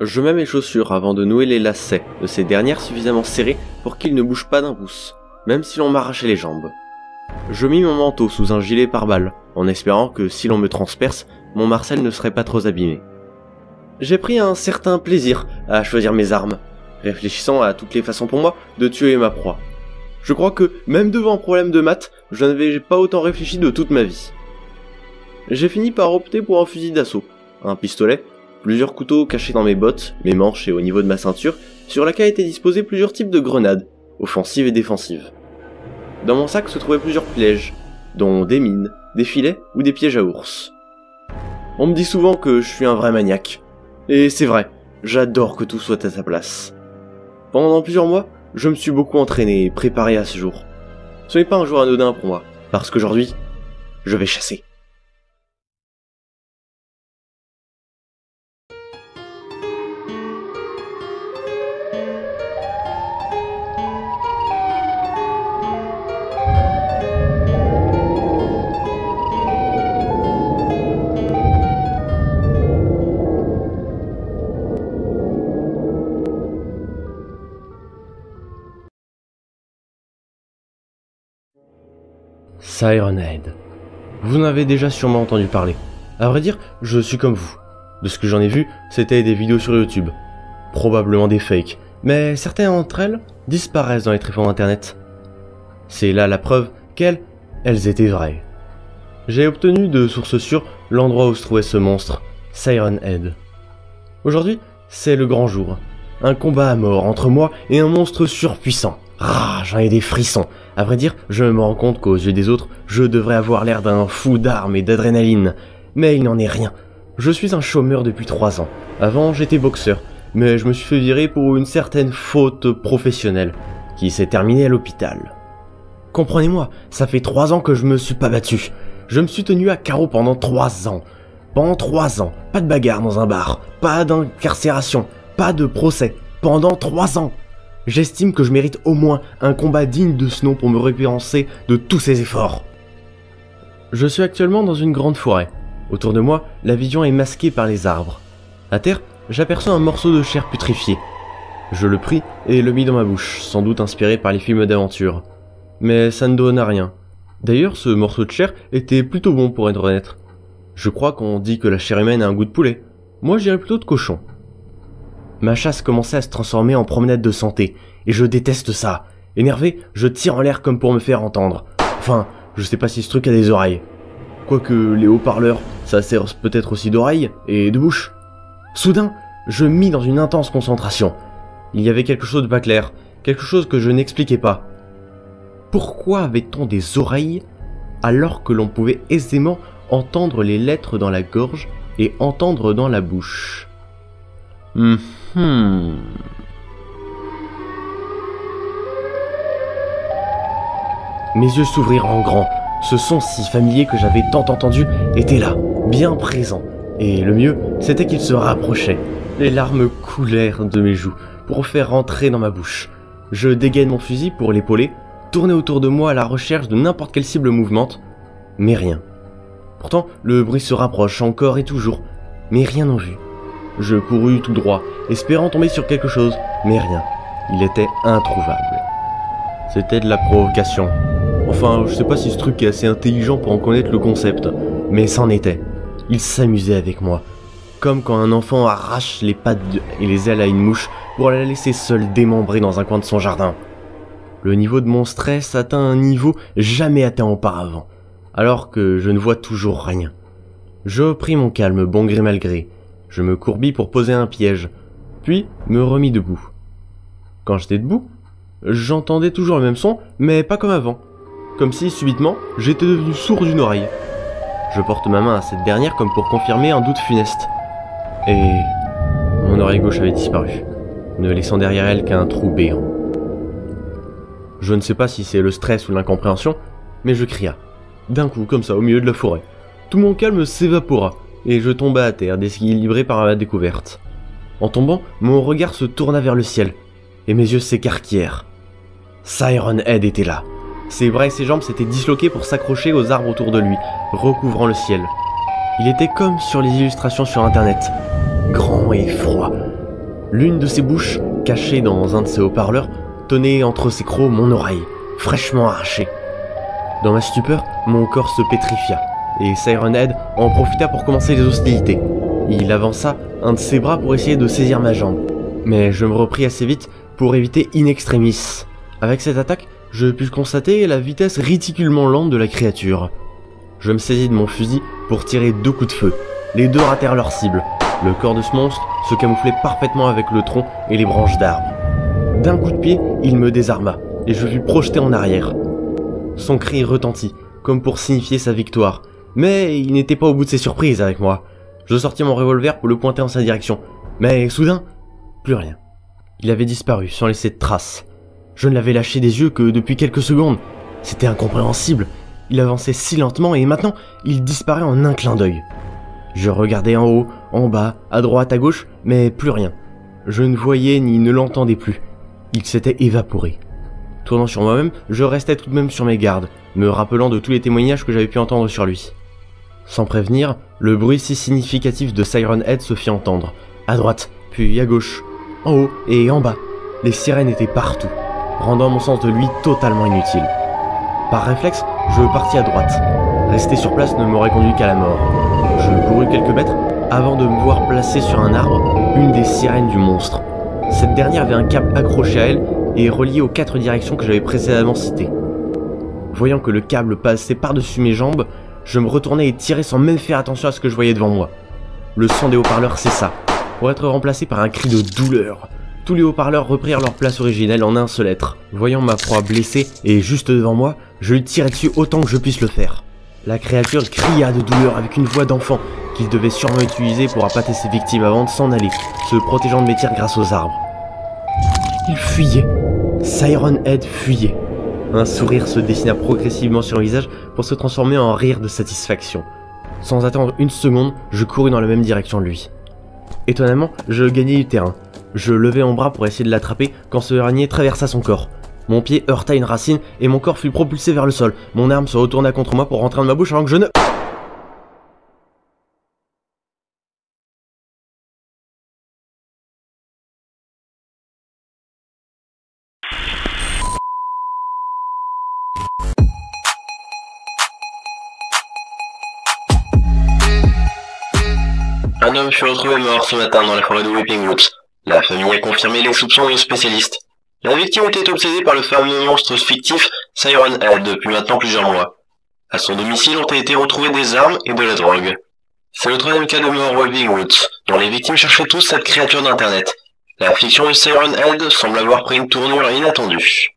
Je mets mes chaussures avant de nouer les lacets de ces dernières suffisamment serrés pour qu'ils ne bougent pas d'un pouce, même si l'on m'arrachait les jambes. Je mis mon manteau sous un gilet pare-balles, en espérant que si l'on me transperce, mon Marcel ne serait pas trop abîmé. J'ai pris un certain plaisir à choisir mes armes, réfléchissant à toutes les façons pour moi de tuer ma proie. Je crois que, même devant un problème de maths, je n'avais pas autant réfléchi de toute ma vie. J'ai fini par opter pour un fusil d'assaut, un pistolet, plusieurs couteaux cachés dans mes bottes, mes manches et au niveau de ma ceinture, sur laquelle étaient disposés plusieurs types de grenades, offensives et défensives. Dans mon sac se trouvaient plusieurs pièges, dont des mines, des filets ou des pièges à ours. On me dit souvent que je suis un vrai maniaque. Et c'est vrai, j'adore que tout soit à sa place. Pendant plusieurs mois, je me suis beaucoup entraîné et préparé à ce jour. Ce n'est pas un jour anodin pour moi, parce qu'aujourd'hui, je vais chasser. Siren Head. Vous en avez déjà sûrement entendu parler. À vrai dire, je suis comme vous. De ce que j'en ai vu, c'était des vidéos sur YouTube. Probablement des fakes, mais certaines d'entre elles disparaissent dans les tréfonds d'internet. C'est là la preuve qu'elles étaient vraies. J'ai obtenu de sources sûres l'endroit où se trouvait ce monstre, Siren Head. Aujourd'hui, c'est le grand jour. Un combat à mort entre moi et un monstre surpuissant. J'en ai des frissons. À vrai dire, je me rends compte qu'aux yeux des autres, je devrais avoir l'air d'un fou d'armes et d'adrénaline. Mais il n'en est rien. Je suis un chômeur depuis 3 ans. Avant, j'étais boxeur, mais je me suis fait virer pour une certaine faute professionnelle, qui s'est terminée à l'hôpital. Comprenez-moi, ça fait 3 ans que je me suis pas battu. Je me suis tenu à carreau pendant 3 ans. Pendant 3 ans, pas de bagarre dans un bar, pas d'incarcération, pas de procès. Pendant 3 ans. J'estime que je mérite au moins un combat digne de ce nom pour me récompenser de tous ces efforts. Je suis actuellement dans une grande forêt. Autour de moi, la vision est masquée par les arbres. À terre, j'aperçois un morceau de chair putréfiée. Je le pris et le mis dans ma bouche, sans doute inspiré par les films d'aventure. Mais ça ne donne à rien. D'ailleurs, ce morceau de chair était plutôt bon pour être honnête. Je crois qu'on dit que la chair humaine a un goût de poulet. Moi, je dirais plutôt de cochon. Ma chasse commençait à se transformer en promenade de santé, et je déteste ça. Énervé, je tire en l'air comme pour me faire entendre. Enfin, je sais pas si ce truc a des oreilles. Quoique les haut-parleurs, ça sert peut-être aussi d'oreilles et de bouche. Soudain, je mis dans une intense concentration. Il y avait quelque chose de pas clair, quelque chose que je n'expliquais pas. Pourquoi avait-on des oreilles alors que l'on pouvait aisément entendre les lettres dans la gorge et entendre dans la bouche ? Mes yeux s'ouvrirent en grand. Ce son si familier que j'avais tant entendu était là, bien présent. Et le mieux, c'était qu'il se rapprochait. Les larmes coulèrent de mes joues pour faire rentrer dans ma bouche. Je dégaine mon fusil pour l'épauler, tourner autour de moi à la recherche de n'importe quelle cible mouvante, mais rien. Pourtant, le bruit se rapproche encore et toujours, mais rien en vue. Je courus tout droit, espérant tomber sur quelque chose, mais rien. Il était introuvable. C'était de la provocation. Enfin, je sais pas si ce truc est assez intelligent pour en connaître le concept, mais c'en était. Il s'amusait avec moi. Comme quand un enfant arrache les pattes et les ailes à une mouche pour la laisser seule démembrée dans un coin de son jardin. Le niveau de mon stress atteint un niveau jamais atteint auparavant, alors que je ne vois toujours rien. Je repris mon calme bon gré mal gré. Je me courvis pour poser un piège, puis me remis debout. Quand j'étais debout, j'entendais toujours le même son, mais pas comme avant. Comme si, subitement, j'étais devenu sourd d'une oreille. Je porte ma main à cette dernière comme pour confirmer un doute funeste. Et mon oreille gauche avait disparu, ne laissant derrière elle qu'un trou béant. Je ne sais pas si c'est le stress ou l'incompréhension, mais je cria. D'un coup, comme ça, au milieu de la forêt. Tout mon calme s'évapora, et je tombai à terre, déséquilibré par ma découverte. En tombant, mon regard se tourna vers le ciel, et mes yeux s'écarquillèrent. Siren Head était là. Ses bras et ses jambes s'étaient disloqués pour s'accrocher aux arbres autour de lui, recouvrant le ciel. Il était comme sur les illustrations sur internet. Grand et froid, L'une de ses bouches, cachée dans un de ses haut-parleurs, tenait entre ses crocs mon oreille, fraîchement arrachée. Dans ma stupeur, mon corps se pétrifia, et Siren Head en profita pour commencer les hostilités. Il avança un de ses bras pour essayer de saisir ma jambe, mais je me repris assez vite pour éviter in extremis. Avec cette attaque, je pus constater la vitesse ridiculement lente de la créature. Je me saisis de mon fusil pour tirer 2 coups de feu. Les 2 ratèrent leur cible. Le corps de ce monstre se camouflait parfaitement avec le tronc et les branches d'arbres. D'un coup de pied, il me désarma, et je fus projeté en arrière. Son cri retentit, comme pour signifier sa victoire, mais il n'était pas au bout de ses surprises avec moi. Je sortis mon revolver pour le pointer en sa direction, mais soudain, plus rien. Il avait disparu sans laisser de traces. Je ne l'avais lâché des yeux que depuis quelques secondes. C'était incompréhensible. Il avançait si lentement et maintenant, il disparaît en un clin d'œil. Je regardais en haut, en bas, à droite, à gauche, mais plus rien. Je ne voyais ni ne l'entendais plus. Il s'était évaporé. Tournant sur moi-même, je restais tout de même sur mes gardes, me rappelant de tous les témoignages que j'avais pu entendre sur lui. Sans prévenir, le bruit si significatif de Siren Head se fit entendre, à droite, puis à gauche, en haut et en bas. Les sirènes étaient partout, rendant mon sens de lui totalement inutile. Par réflexe, je partis à droite. Rester sur place ne m'aurait conduit qu'à la mort. Je courus quelques mètres avant de me voir placer sur un arbre une des sirènes du monstre. Cette dernière avait un câble accroché à elle et relié aux 4 directions que j'avais précédemment citées. Voyant que le câble passait par-dessus mes jambes, je me retournai et tirai sans même faire attention à ce que je voyais devant moi. Le son des haut-parleurs cessa, pour être remplacé par un cri de douleur. Tous les haut-parleurs reprirent leur place originelle en un seul être. Voyant ma proie blessée et juste devant moi, je lui tirai dessus autant que je puisse le faire. La créature cria de douleur avec une voix d'enfant qu'il devait sûrement utiliser pour appâter ses victimes avant de s'en aller, se protégeant de mes tirs grâce aux arbres. Il fuyait. Siren Head fuyait. Un sourire se dessina progressivement sur le visage pour se transformer en rire de satisfaction. Sans attendre une seconde, je courus dans la même direction de lui. Étonnamment, je gagnais du terrain. Je levai mon bras pour essayer de l'attraper quand ce araignée traversa son corps. Mon pied heurta une racine et mon corps fut propulsé vers le sol. Mon arme se retourna contre moi pour rentrer dans ma bouche avant que je ne... Un homme fut retrouvé mort ce matin dans la forêt de Weeping Woods. La famille a confirmé les soupçons aux spécialistes. La victime était obsédée par le fameux monstre fictif Siren Head depuis maintenant plusieurs mois. À son domicile ont été retrouvées des armes et de la drogue. C'est le 3e cas de mort Weeping Woods, dont les victimes cherchaient tous cette créature d'internet. La fiction de Siren Head semble avoir pris une tournure inattendue.